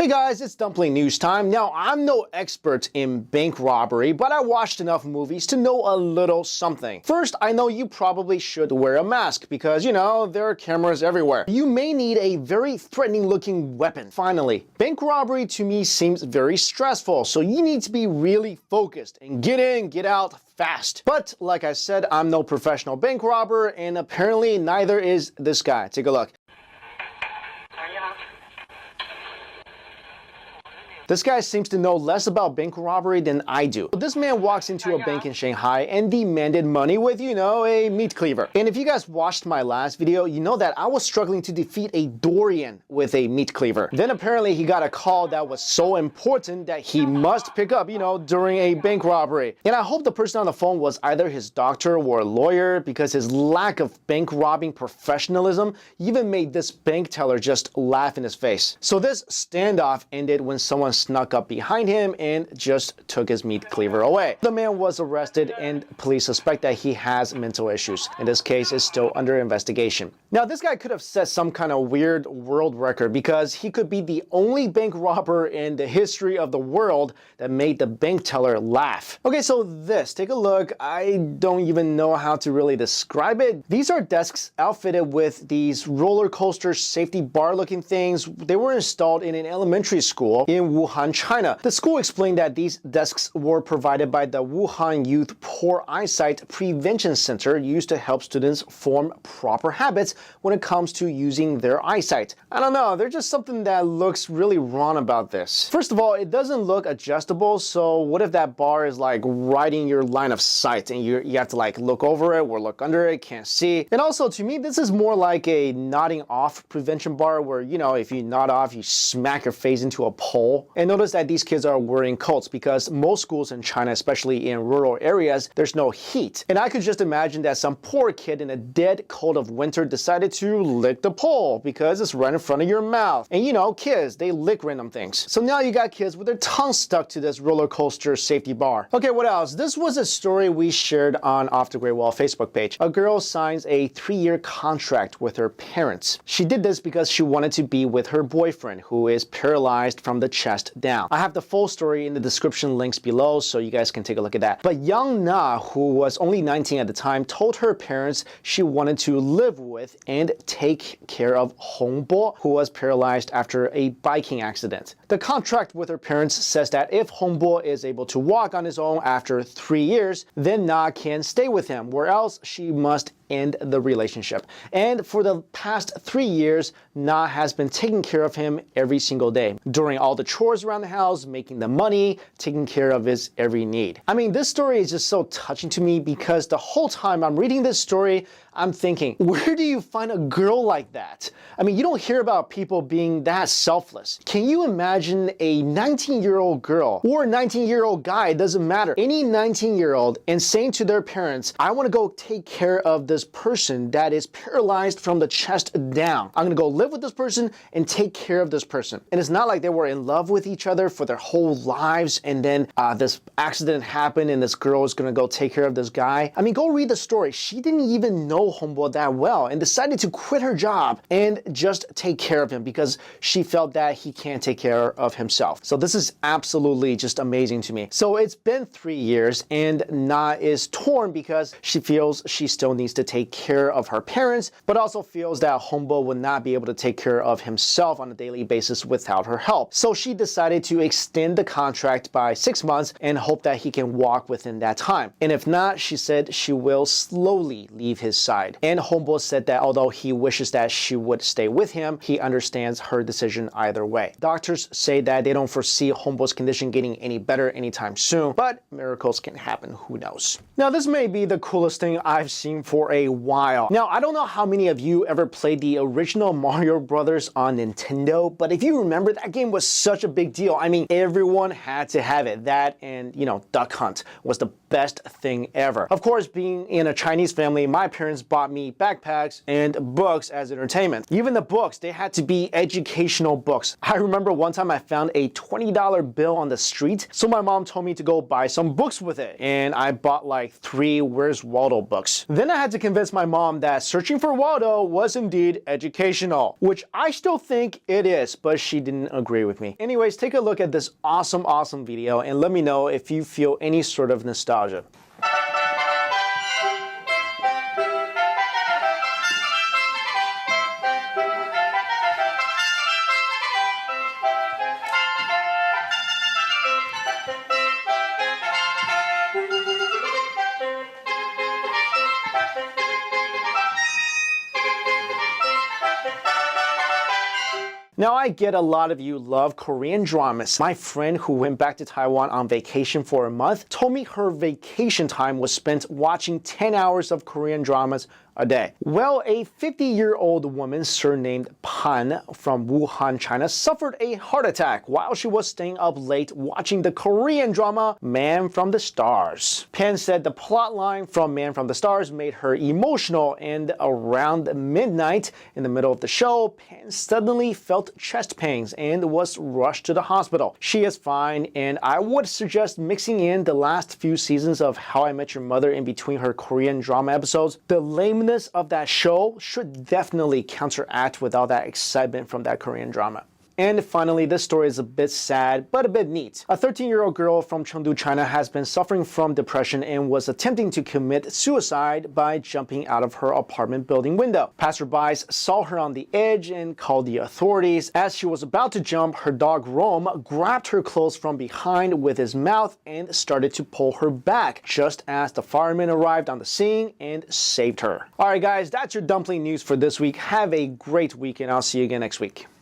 Hey guys, it's Dumpling News time. Now, I'm no expert in bank robbery, but I watched enough movies to know a little something. First, I know you probably should wear a mask because, there are cameras everywhere. You may need a very threatening looking weapon. Finally, bank robbery to me seems very stressful, so you need to be really focused and get in, get out fast. But like I said, I'm no professional bank robber, and apparently neither is this guy. Take a look. This guy seems to know less about bank robbery than I do. This man walks into a bank in Shanghai and demanded money with, a meat cleaver. And if you guys watched my last video, you know that I was struggling to defeat a Dorian with a meat cleaver. Then apparently he got a call that was so important that he must pick up, during a bank robbery. And I hope the person on the phone was either his doctor or a lawyer, because his lack of bank robbing professionalism even made this bank teller just laugh in his face. So this standoff ended when someone snuck up behind him and just took his meat cleaver away. The man was arrested and police suspect that he has mental issues. In this case, is still under investigation. Now, this guy could have set some kind of weird world record because he could be the only bank robber in the history of the world that made the bank teller laugh. Okay, so take a look. I don't even know how to really describe it. These are desks outfitted with these roller coaster safety bar looking things. They were installed in an elementary school in Wuhan, China. The school explained that these desks were provided by the Wuhan Youth Poor Eyesight Prevention Center, used to help students form proper habits when it comes to using their eyesight. I don't know, there's just something that looks really wrong about this. First of all, it doesn't look adjustable, so what if that bar is like right in your line of sight and you have to like look over it or look under it, can't see. And also, to me, this is more like a nodding off prevention bar where, if you nod off, you smack your face into a pole. And notice that these kids are wearing coats because most schools in China, especially in rural areas, there's no heat. And I could just imagine that some poor kid in a dead cold of winter decided to lick the pole because it's right in front of your mouth. And kids, they lick random things. So now you got kids with their tongue stuck to this roller coaster safety bar. Okay, what else? This was a story we shared on Off the Great Wall Facebook page. A girl signs a 3-year contract with her parents. She did this because she wanted to be with her boyfriend, who is paralyzed from the chest down. I have the full story in the description links below, so you guys can take a look at that. But young Na, who was only 19 at the time, told her parents she wanted to live with and take care of Hongbo, who was paralyzed after a biking accident. The contract with her parents says that if Hongbo is able to walk on his own after 3 years, then Na can stay with him, where else she must end the relationship. And for the past 3 years, Na has been taking care of him every single day, doing all the chores around the house, making the money, taking care of his every need. I mean, this story is just so touching to me because the whole time I'm reading this story, I'm thinking, where do you find a girl like that? I mean, you don't hear about people being that selfless. Can you imagine a 19-year-old girl or a 19-year-old guy, it doesn't matter, any 19-year-old, and saying to their parents, I want to go take care of this person that is paralyzed from the chest down. I'm going to go live with this person and take care of this person. And it's not like they were in love with each other for their whole lives and then this accident happened and this girl is going to go take care of this guy. I mean, go read the story. She didn't even know Hongbo that well and decided to quit her job and just take care of him because she felt that he can't take care of himself. So this is absolutely just amazing to me. So it's been 3 years and Na is torn because she feels she still needs to take care of her parents, but also feels that Hongbo will not be able to take care of himself on a daily basis without her help. So she decided to extend the contract by 6 months and hope that he can walk within that time. And if not, she said she will slowly leave his side. And Hongbo said that although he wishes that she would stay with him, he understands her decision either way. Doctors say that they don't foresee Hongbo's condition getting any better anytime soon, but miracles can happen, who knows. Now, this may be the coolest thing I've seen for a while. Now, I don't know how many of you ever played the original Mario Brothers on Nintendo, but if you remember, that game was such a big deal. I mean, everyone had to have it. That and, Duck Hunt was the best thing ever. Of course, being in a Chinese family, my parents bought me backpacks and books as entertainment. Even the books, they had to be educational books. I remember one time I found a $20 bill on the street, so my mom told me to go buy some books with it, and I bought like 3 Where's Waldo books. Then I had to convince my mom that searching for Waldo was indeed educational, which I still think it is, but she didn't agree with me. Anyways, take a look at this awesome video and let me know if you feel any sort of nostalgia. Now, I get a lot of you love Korean dramas. My friend who went back to Taiwan on vacation for a month told me her vacation time was spent watching 10 hours of Korean dramas a day. Well, a 50-year-old woman surnamed Pan from Wuhan, China, suffered a heart attack while she was staying up late watching the Korean drama Man from the Stars. Pan said the plotline from Man from the Stars made her emotional, and around midnight in the middle of the show, Pan suddenly felt chest pains and was rushed to the hospital. She is fine, and I would suggest mixing in the last few seasons of How I Met Your Mother in between her Korean drama episodes. The lameness of that show should definitely counteract with all that excitement from that Korean drama. And finally, this story is a bit sad, but a bit neat. A 13-year-old girl from Chengdu, China has been suffering from depression and was attempting to commit suicide by jumping out of her apartment building window. Passerbys saw her on the edge and called the authorities. As she was about to jump, her dog Rome grabbed her clothes from behind with his mouth and started to pull her back, just as the firemen arrived on the scene and saved her. Alright guys, that's your dumpling news for this week. Have a great week and I'll see you again next week.